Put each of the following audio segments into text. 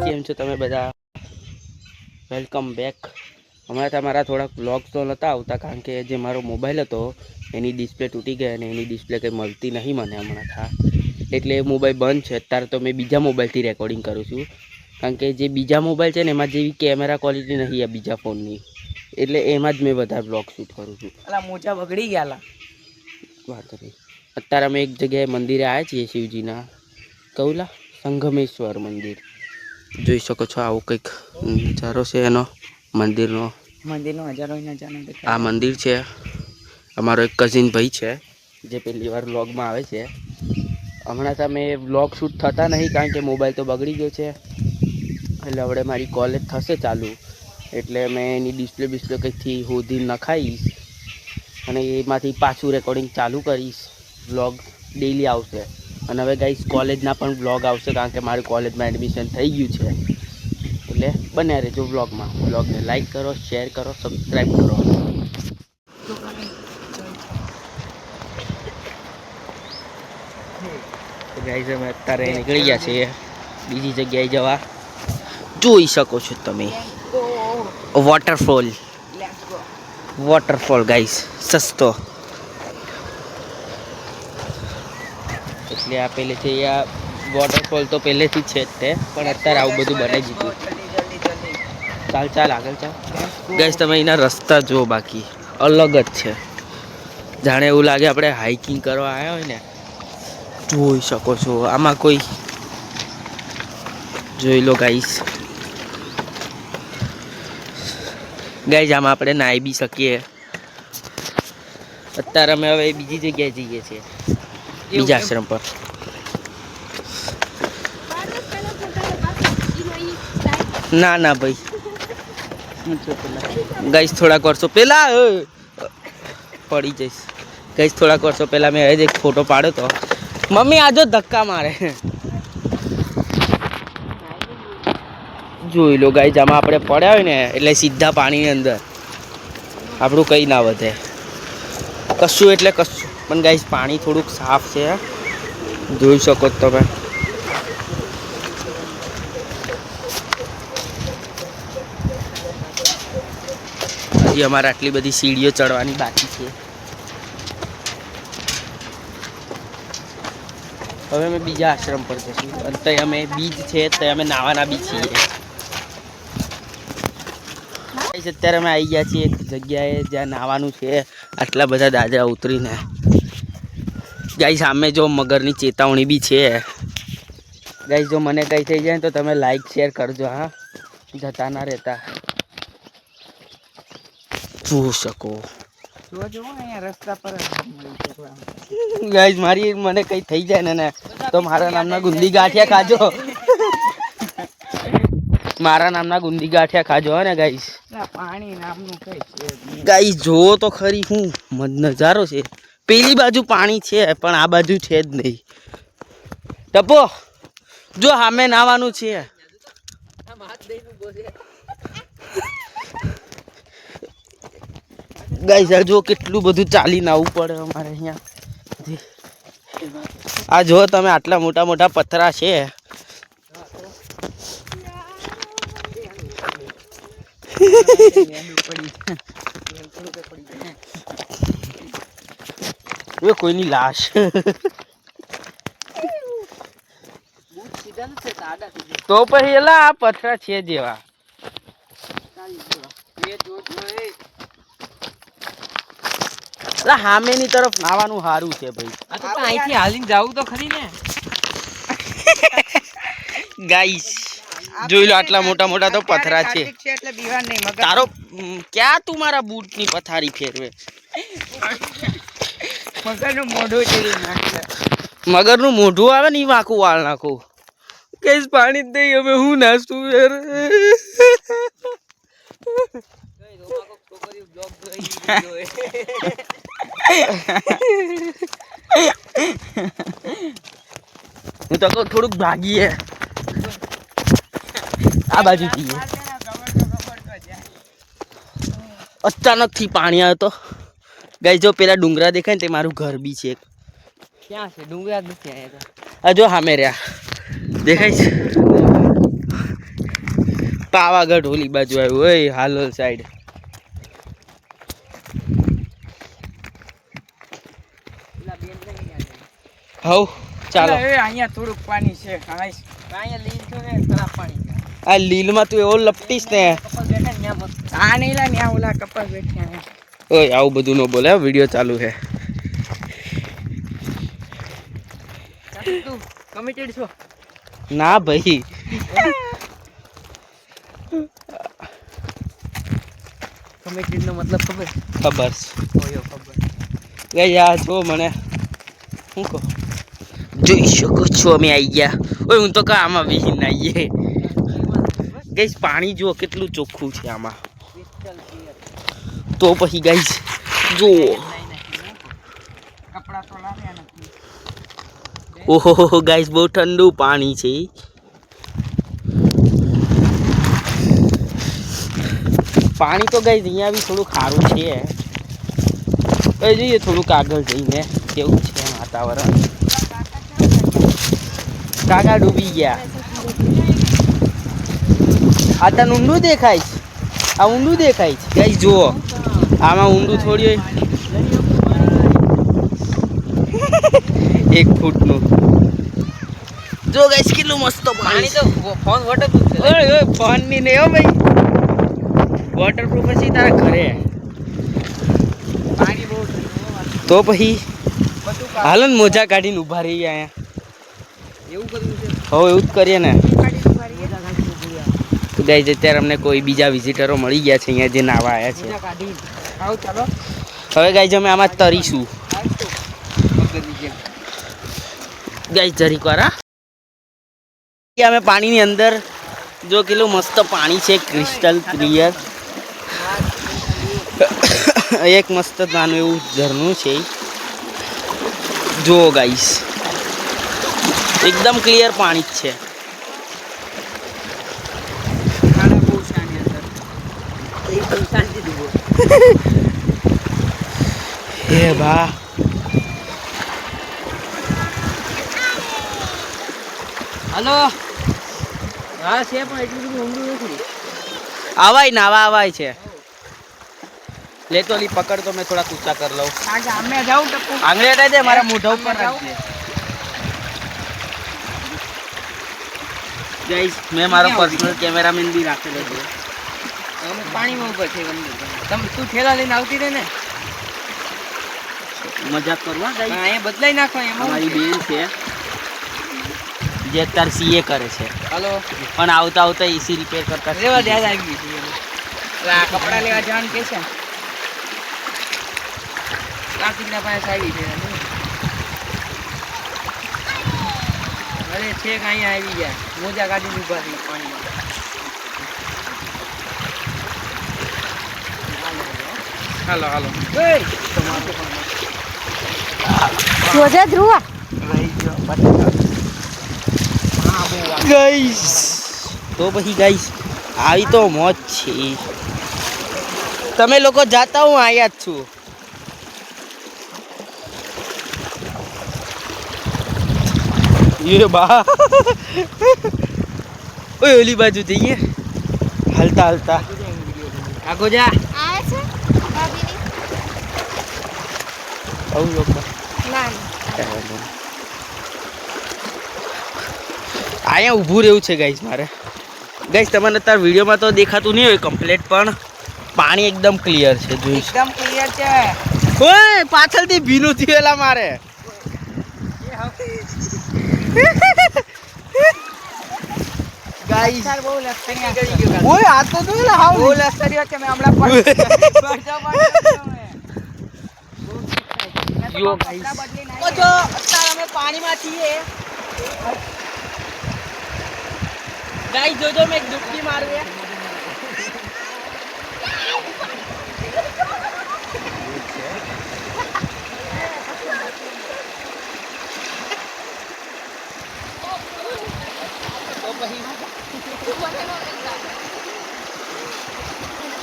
કેમ છો તમે બધા? Welcome back. હમણાં તમારા થોડાક વ્લોગ્સ તો નહોતા આવતા કારણ કે જે મારો મોબાઈલ હતો એની ડિસ્પ્લે તૂટી ગઈ અને એની ડિસ્પ્લે કંઈ મળતી નહીં મને હમણાં થા એટલે એ મોબાઈલ બંધ છે. અત્યારે તો મેં બીજા મોબાઈલથી રેકોર્ડિંગ કરું છું કારણ કે જે બીજા મોબાઈલ છે ને એમાં જેવી કેમેરા ક્વોલિટી નહીં આ બીજા ફોનની, એટલે એમાં જ મેં બધા બ્લોગ શૂટ કરું છું. અલા મોજા બગડી ગયા. વાત નહીં. અત્યારે અમે એક જગ્યાએ મંદિરે આવ્યા છીએ શિવજીના, કૌલા સંગમેશ્વર મંદિર. જોઈ શકો છો આવું કંઈક નજારો છે એનો મંદિરનો. આ મંદિર છે. અમારો એક કઝિન ભાઈ છે જે પહેલી વાર વ્લોગમાં આવે છે. હમણાં તમે વ્લોગ શૂટ થતા નહીં કારણ કે મોબાઈલ તો બગડી ગયો છે. એટલે હવે મારી કોલેજ થશે ચાલુ એટલે મેં એની ડિસ્પ્લે કંઈકથી હોધી નખાઈશ અને એમાંથી પાછું રેકોર્ડિંગ ચાલુ કરીશ. વ્લોગ ડેઈલી આવશે અને હવે ગાઈસ કોલેજના પણ વ્લોગ આવશે કારણ કે મારું કોલેજમાં એડમિશન થઈ ગયું છે. એટલે બન્યા રહેજો વ્લોગમાં. વ્લોગને લાઈક કરો, શેર કરો, સબસ્ક્રાઈબ કરો. ગાઈસ અમે અત્યારે નીકળી ગયા છીએ બીજી જગ્યાએ જવા. જોઈ શકો છો તમે વોટરફોલ ગાઈસ સસ્તો. એટલે આ પહેલેથી આ વોટરફોલ તો પહેલેથી જ છે જ તે, પણ અત્યારે આવું બધું બનાવી દીધું. ચાલ આગળ ચાલ ગાઈસ. તમે એના રસ્તા જુઓ, બાકી અલગ જ છે. જાણે એવું લાગે આપણે હાઇકિંગ કરવા આવ્યા હોય ને. જોઈ શકો છો આમાં કોઈ જોઈ લો ગાઈસ. આમાં આપણે નાહી બી શકીએ. અત્યારે અમે હવે બીજી જગ્યાએ જઈએ છીએ, બીજા આશ્રમ પર. ના ભાઈ ગાઈસ, થોડાક વર્ષો પહેલા પડી જઈશ. ગાઈસ થોડાક વર્ષો પહેલા મેં એક ફોટો પાડ્યો તો. મમ્મી આજો ધક્કા મારે. જોઈ લો ગાઈસ, આમાં આપણે પડ્યા હોય ને એટલે સીધા પાણીની અંદર આપણું કંઈ ના વધે કશું એટલે કશું. પણ ગાઈસ પાણી થોડુંક સાફ છે, જોઈ શકો છો તમે. હજી અમારે આટલી બધી સીડીઓ ચડવાની બાકી છે. હવે અમે બીજા આશ્રમ પર જઈશું અને ત્યાં અમે બીચ છે ત્યાં અમે નાવાના બી છીએ. અત્યારે અમે આવી ગયા છીએ એક જગ્યાએ જ્યાં નાવાનું છે. આટલા બધા દાદરા ઉતરીને ગાઈસ સામે જો મગરની ચેતવણી બી છે. ગાઈસ જો મને કંઈ થઈ જાય તો તમે લાઈક શેર કરજો. હા, જતા ના રહેતા. જોઈ શકો રસ્તા પર ગાઈસ, મારી મને કંઈ થઈ જાય ને તો મારા નામના ગુંદી ગાંઠિયા ખાજો. મારા નામના ગુંદી ગાંઠિયા ખાજો હે ને ગાઈસ. પાણી નામનું કઈ છે ગાઈસ જોવો તો ખરી હું નજારો છે. પેલી બાજુ પાણી છે પણ આ બાજુ છે જ નહીં. ટપો જો સામે નાવાનું છે. ગાઈસ આ જો કેટલું બધું ચાલીને આવવું પડે અમારે અહીંયા. આ જો તમે આટલા મોટા મોટા પથરા છે. કોઈની લાશ. તો પછી એલા આ પથરા છે જેવા. સામેની તરફ નાવાનું સારું છે ભાઈ. અહીંથી હાલીને જવું તો ખરી ને ગાઈસ. જોઈ લો આટલા મોટા મોટા તો પથરા છે. તારો ક્યાં તું મારા બૂટની પથારી ફેરવે. મગરનું મોઢું આવે ને એ વાંકું વાળ નાખું. કઈ પાણી જ નહીં. હવે હું નાસ્તું યાર. હું તો કહું થોડુંક ભાગીએ આ બાજુ જઈએ. અચાનક થી પાણી આવ્યો તો ગાઈસ. જો પેલા ડુંગરા દેખાય ને તે મારું ઘર બી છે. ક્યાં છે ડુંગરા? નથી આવ્યા આ જો સામે રહ્યા દેખાય છે. પાવાગઢ ઓલી બાજુ આવ્યું હોય હાલોલ સાઈડ. હવ ચાલો. અહીંયા થોડુંક પાણી છે. અહીંયા લીલ તો ને ખરાબ પાણી છે. આ લીલમાં તું એવો લપટીશ ને. આ નહીં લા ને ઓલા કપલ બેઠ્યા. ઓય આવું બધું ન બોલે, વિડિયો ચાલુ છે. તું કમિટેડ છો? ના ભાઈ. કમિટેડ નો મતલબ ખબર? ખબર ઓયો ખબર. ગઈ આ જો મને શું કહો, જોઈ શકો છો અમે આવી ગયા. ઓય હું તો કા આમાં વિહીન આવીએ. ગઈશ પાણી જુઓ કેટલું ચોખ્ખું છે આમાં. તો પછી ગઈશ જુઓ. કપડા તો લાવ્યા નથી. ઓહો ગાઈસ બહુ ઠંડુ પાણી છે. પાણી તો ગાઈસ અહીંયા બી થોડું ખારું છે. કઈ જોઈએ થોડુંક આગળ જઈને કેવું છે વાતાવરણ. કાકા ડૂબી ગયા. આ તને ઊંડું દેખાય છે. આ ઊંડું દેખાય છે ગાઈસ જુઓ. આમાં ઊંડું થોડી હોય. 1 ફૂટનું. જો ગાઈસ કેટલું મસ્ત પાણી. તો ફોન વોટરપ્રૂફ છે. ઓય ઓય ફોન ની ને હો ભાઈ. વોટરપ્રૂફ છે તારા ઘરે. પાણી બહુ ઠંડુ. તો પછી બધું હાલો ને મોજા કાઢીને ઊભા રહી અહીંયા. એવું કર્યું છે. હવે એવું જ કરીએ ને. કાઢી મારી તો ગાઈસ અત્યારે અમને કોઈ બીજા વિઝિટરો મળી ગયા છે અહીંયા જે નાવા આવ્યા છે. કાઢી આવ ચાલો. હવે ગાઈસ અમે આમાં તરીશું. ગાઈસ જરીક વાર અમે પાણીની અંદર જો કેટલું મસ્ત પાણી છે ક્રિસ્ટલ ક્લિયર. એક મસ્ત નાનું એવું ઝરણું છે જો ગાઈસ એકદમ ક્લિયર પાણી જ છે. ખાડા બહુ છે આની અંદર. એકદમ શાંતિ દીધો. હે બા હલો. હા છે પણ એટલું બધું ઊંડું નથી. આવાય નાવા આવાય છે. લે તો લી પકડ તો મેં થોડા કૂચા કરી લઉં. આજે અમે જાઉં ટપુ. આંગળી હટાઈ દે મારા મોઢા ઉપર રાખજે. ગાઈસ મેં મારો પર્સનલ કેમેરામેન બી રાખેલો છે. અમે પાણીમાં ઉભા છે ગમે તમે તું ઠેલા લઈને આવતી રહે ને. મજાક કરવા ગાઈસ. અહીંયા બદલાઈ નાખો એમાં. અમારી બેન છે જે અત્યારે સીએ કરે છે હલો. પણ આવતા આવતા એસી રિપેર કરતા રેવા દે આવી ગઈ છે. આ કપડા લેવા જવાનું કે છે. ટ્રાફિકના પાસે આવી છે. અરે છેક અહીંયા આવી ગયા. મોજા કાઢીને ઊભા થઈ પાણીમાં. હાલો હાલો. જોજે ધ્રુવ ગાઈસ તો પછી ગાઈસ આવી તો મોજ છે. તમે લોકો જાતા હું આયા જ છું. ये बा ओए ओली बाजू जइए हलता हलता આગો જા. આવે છે ભાભીની આવું લોકો ના અહીંયા ઊભું રહેવું છે ગાઈસ મારે. ગાઈસ તમને તાર વિડીયોમાં તો દેખાતું નહીં હોય કમ્પ્લીટ પણ પાણી એકદમ ક્લિયર છે જોઈશ. એકદમ ક્લિયર છે. ઓય પાછળથી ભીનું થયેલા મારે. ગાઈસ સર બહુ લસ્તરી ગળી ગયો. ઓય આ તો જોઈ લે હાવ બહુ લસ્તરી છે મેં હમણાં પડતો જો ગાઈસ જો અત્યારે અમે પાણીમાં છીએ. ગાઈસ જોજો મેં એક ડૂબકી મારું યાર.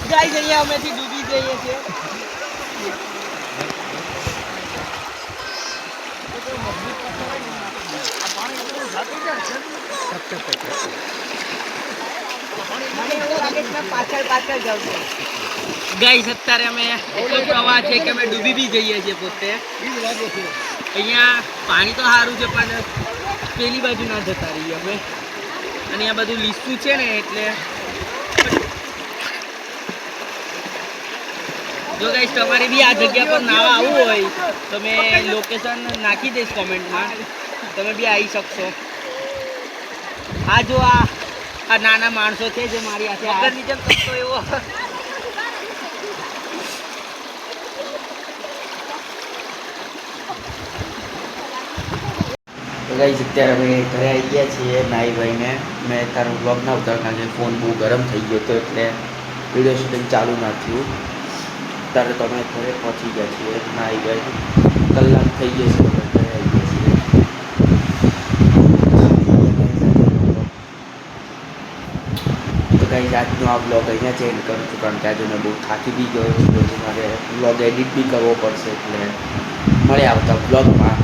ગાઈસ અહીંયા અમેથી ડૂબી જઈએ છીએ. ગાઈસ અત્યારે અમે એટલો પ્રવાહ છે કે અમે ડૂબી બી જઈએ છીએ પોતે. અહીંયા પાણી તો સારું છે પણ પેલી બાજુ ના જતા રહીએ અમે. અને આ બધું લીસું છે ને એટલે જો ગાઈસ તમારે બી આ જગ્યા પર નાવા આવવું હોય તો મેં લોકેશન નાખી દઈશ કોમેન્ટમાં, તમે બી આવી શકશો. આ જો આ નાના માણસો છે જે મારી હાથે નીચે કરતો એવો. તો ગાઈસ અત્યારે અમે ઘરે આવી ગયા છીએ નાઈ ભાઈને. મેં તારો બ્લોગ ના ઉતાર કારણ કે ફોન બહુ ગરમ થઈ ગયો હતો એટલે વિડીયો શૂટિંગ ચાલુ ના થયું. અત્યારે તો અમે ઘરે પહોંચી ગયા છીએ નાઈ ભાઈ, કલાક થઈ ગયો છે ઘરે આવી ગયા છીએ. તો ગાઈસ આજનો આ બ્લોગ અહીંયા ચેન્જ કરું છું કારણ કે આજે મેં બહુ થાકી બી ગયો છું. મારે બ્લોગ એડિટ બી કરવો પડશે એટલે મળે આવતા બ્લોગમાં.